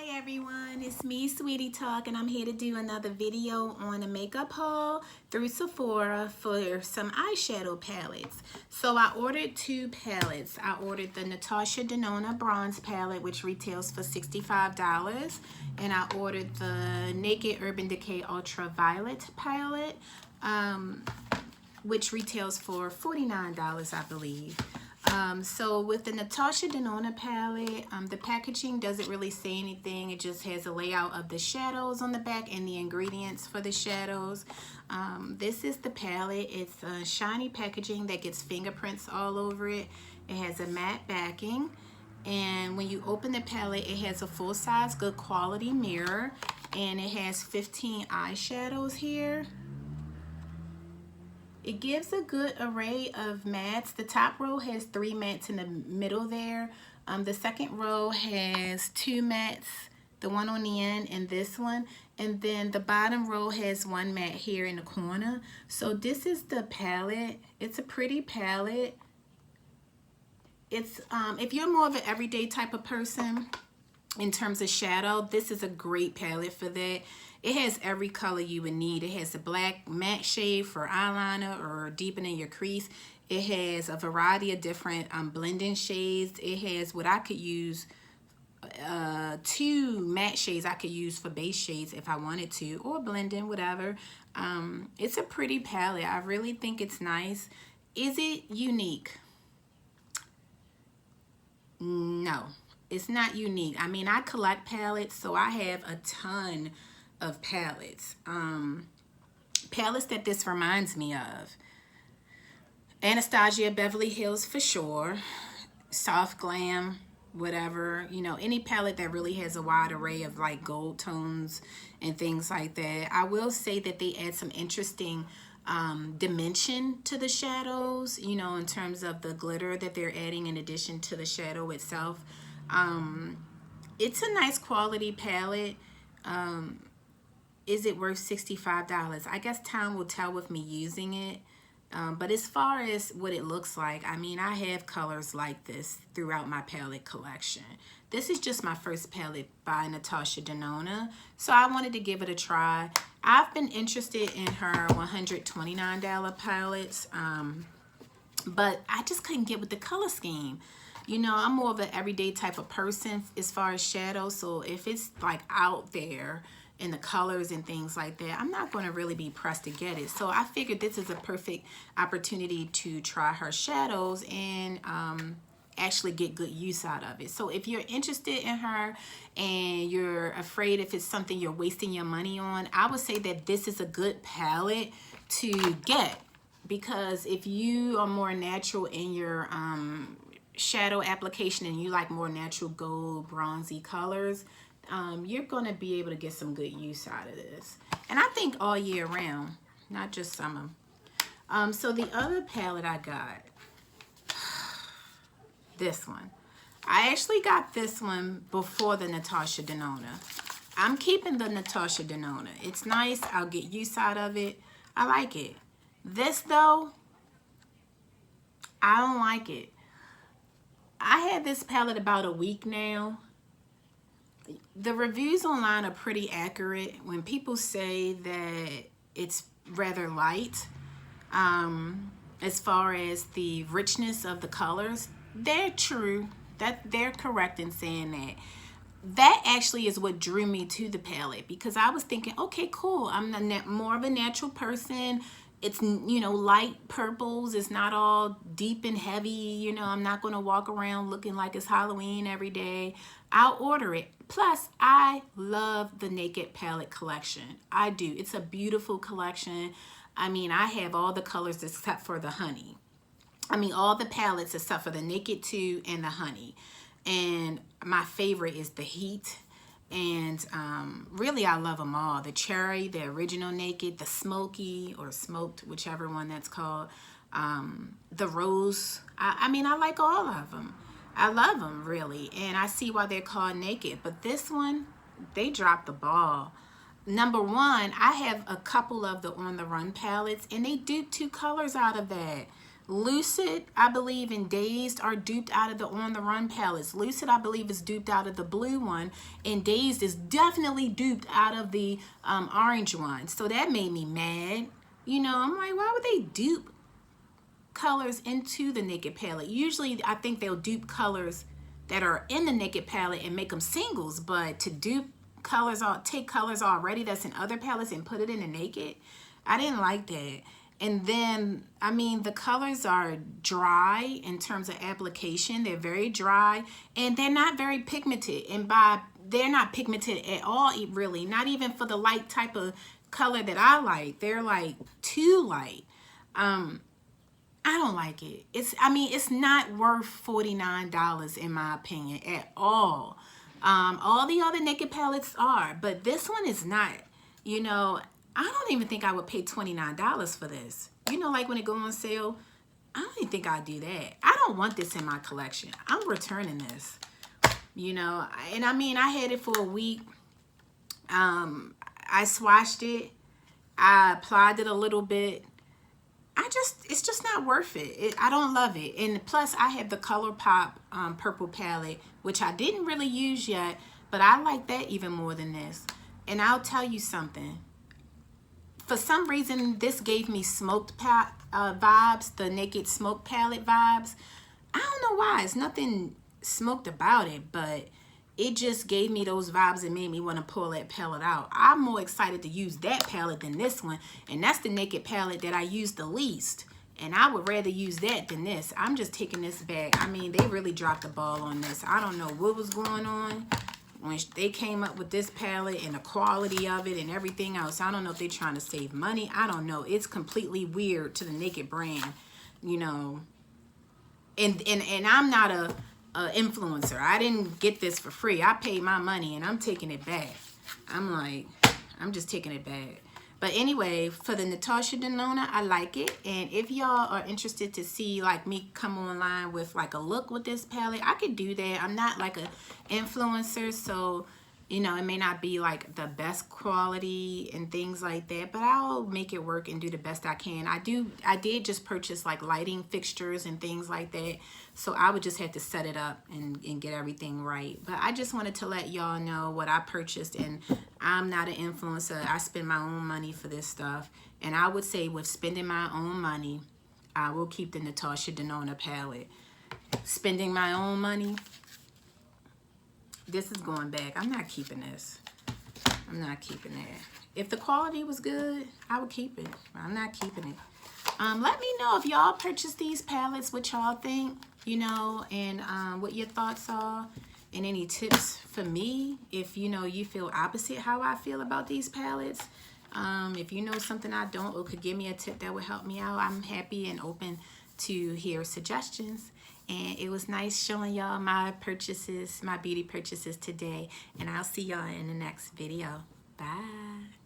Hi everyone, it's me, Sweetie Talk, and I'm here to do another video on a makeup haul through Sephora for some eyeshadow palettes. So I ordered two palettes. I ordered the Natasha Denona bronze palette, which retails for $65, and I ordered the Naked Urban Decay Ultraviolet palette, which retails for $49, I believe. So with the Natasha Denona palette, the packaging doesn't really say anything. It just has a layout of the shadows on the back and the ingredients for the shadows. This is the palette. It's a shiny packaging that gets fingerprints all over it. It has a matte backing. And when you open the palette, it has a full-size, good quality mirror. And it has 15 eyeshadows here. It gives a good array of mattes. The top row has 3 mattes in the middle there. The second row has 2 mattes, the one on the end and this one. And then the bottom row has 1 matte here in the corner. So this is the palette. It's a pretty palette. It's if you're more of an everyday type of person in terms of shadow, this is a great palette for that. It has every color you would need. It has a black matte shade for eyeliner or deepening your crease. It has a variety of different blending shades. It has what I could use, 2 matte shades I could use for base shades if I wanted to, or blending, whatever. It's a pretty palette. I really think it's nice. Is it unique? No, it's not unique. I mean, I collect palettes, so I have a ton of palettes. Palettes that this reminds me of. Anastasia, Beverly Hills for sure. Soft Glam, whatever. You know, any palette that really has a wide array of like gold tones and things like that. I will say that they add some interesting dimension to the shadows, you know, in terms of the glitter that they're adding in addition to the shadow itself. It's a nice quality palette. Is it worth $65? I guess time will tell with me using it. But as far as what it looks like, I mean, I have colors like this throughout my palette collection. This is just my first palette by Natasha Denona, so I wanted to give it a try. I've been interested in her $129 palettes, but I just couldn't get with the color scheme. You know, I'm more of an everyday type of person as far as shadows, so if it's like out there in the colors and things like that, I'm not going to really be pressed to get it. So I figured this is a perfect opportunity to try her shadows and actually get good use out of it. So if you're interested in her and you're afraid if it's something you're wasting your money on, I would say that this is a good palette to get, because if you are more natural in your shadow application and you like more natural gold bronzy colors, you're going to be able to get some good use out of this. And I think all year round, not just summer. So the other palette I got, this one. I actually got this one before the Natasha Denona. I'm keeping the Natasha Denona. It's nice. I'll get use out of it. I like it. This, though, I don't like it. I had this palette about a week now. The reviews online are pretty accurate when people say that it's rather light. As far as the richness of the colors, they're true. They're correct in saying that. That actually is what drew me to the palette, because I was thinking, okay, cool. I'm more of a natural person. It's, you know, light purples. It's not all deep and heavy. You know, I'm not going to walk around looking like it's Halloween every day. I'll order it. Plus, I love the Naked palette collection. I do. It's a beautiful collection. I mean, I have all the colors except for the honey. I mean, all the palettes except for the Naked 2 and the honey. And my favorite is the Heat. And really, I love them all. The cherry, the original Naked, the smoky or smoked, whichever one that's called. The rose. I mean, I like all of them. I love them, really. And I see why they're called Naked. But this one, they dropped the ball. Number one, I have a couple of the On the Run palettes, and they do 2 colors out of that. Lucid, I believe, and Dazed are duped out of the On the Run palettes. Lucid, I believe, is duped out of the blue one, and Dazed is definitely duped out of the orange one. So that made me mad. You know, I'm like, why would they dupe colors into the Naked palette? Usually, I think they'll dupe colors that are in the Naked palette and make them singles, but to dupe colors, take colors already that's in other palettes and put it in the Naked, I didn't like that. And then, I mean, the colors are dry in terms of application. They're very dry, and they're not very pigmented. And they're not pigmented at all, really. Not even for the light type of color that I like. They're like too light. I don't like it. It's not worth $49 in my opinion at all. All the other Naked palettes are, but this one is not. You know, I don't even think I would pay $29 for this. You know, like when it go on sale, I don't even think I'd do that. I don't want this in my collection. I'm returning this. You know, and I mean, I had it for a week. I swatched it. I applied it a little bit. It's just not worth it. I don't love it. And plus, I have the ColourPop purple palette, which I didn't really use yet, but I like that even more than this. And I'll tell you something. For some reason, this gave me smoked vibes, the Naked Smoke palette vibes. I don't know why. It's nothing smoked about it, but it just gave me those vibes and made me want to pull that palette out. I'm more excited to use that palette than this one, and that's the Naked palette that I use the least. And I would rather use that than this. I'm just taking this back. I mean, they really dropped the ball on this. I don't know what was going on when they came up with this palette and the quality of it and everything else. I don't know if they're trying to save money. I don't know. It's completely weird to the Naked brand, you know. And I'm not a influencer. I didn't get this for free. I paid my money and I'm taking it back. I'm just taking it back. But anyway, for the Natasha Denona, I like it. And if y'all are interested to see like me come online with like a look with this palette, I could do that. I'm not like a influencer, so you know, it may not be like the best quality and things like that, but I'll make it work and do the best I can. I did just purchase like lighting fixtures and things like that, so I would just have to set it up and get everything right. But I just wanted to let y'all know what I purchased, and I'm not an influencer. I spend my own money for this stuff, and I would say with spending my own money, I will keep the Natasha Denona palette. Spending my own money, this is going back. I'm not keeping this. I'm not keeping it. If the quality was good, I would keep it. I'm not keeping it. Let me know if y'all purchase these palettes, what y'all think, you know, and what your thoughts are, and any tips for me if, you know, you feel opposite how I feel about these palettes. If you know something I don't or could give me a tip that would help me out, I'm happy and open to hear suggestions. And it was nice showing y'all my purchases, my beauty purchases today. And I'll see y'all in the next video. Bye.